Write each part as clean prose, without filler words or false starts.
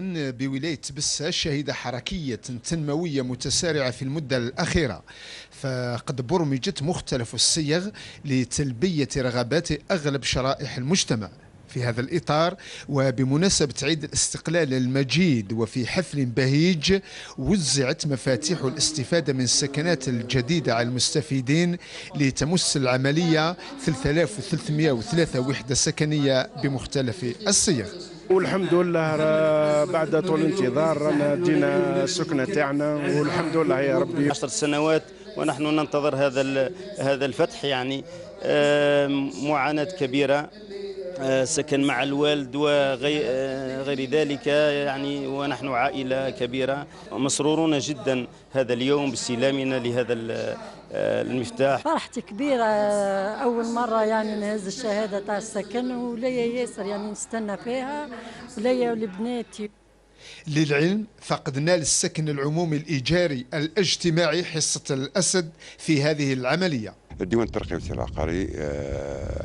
بولاية بسة شهد حركية تنموية متسارعة في المدة الأخيرة، فقد برمجت مختلف الصيغ لتلبية رغبات أغلب شرائح المجتمع. في هذا الإطار وبمناسبة عيد الاستقلال المجيد وفي حفل بهيج وزعت مفاتيح الاستفادة من السكنات الجديدة على المستفيدين لتمس العملية 3303 وحدة سكنية بمختلف الصيغ. والحمد لله بعد طول انتظار رانا دينا السكنه تاعنا والحمد لله يا ربي. 10 سنوات ونحن ننتظر هذا الفتح، يعني معاناة كبيرة، سكن مع الوالد وغير ذلك، يعني ونحن عائلة كبيرة مسرورون جدا هذا اليوم باستلامنا لهذا المفتاح. فرحتي كبيرة، أول مرة يعني نهز الشهادة تاع السكن، وليا ياسر يعني نستنى فيها، وليا ولبناتي. للعلم فقد نال السكن العمومي الإيجاري الاجتماعي حصة الأسد في هذه العملية. الديوان الترقية والتسويق العقاري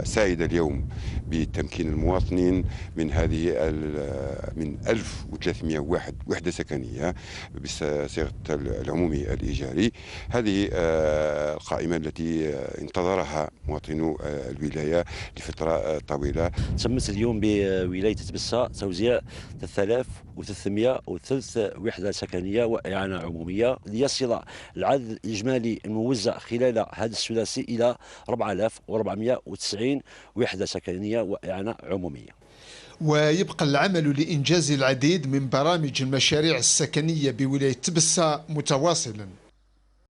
سعيد اليوم بتمكين المواطنين من 1300 وحدة سكنية بصيغة العمومي الإيجاري. هذه القائمة التي انتظرها مواطنو الولاية لفترة طويلة. تمت اليوم بولاية بسة توزيع 3303 وحدة سكنية وإعانة عمومية، ليصل العدد الإجمالي الموزع خلال هذا الثلاثي إلى 4490 وحدة سكنية وإعانة عمومية. ويبقى العمل لإنجاز العديد من برامج المشاريع السكنية بولاية بسة متواصلا.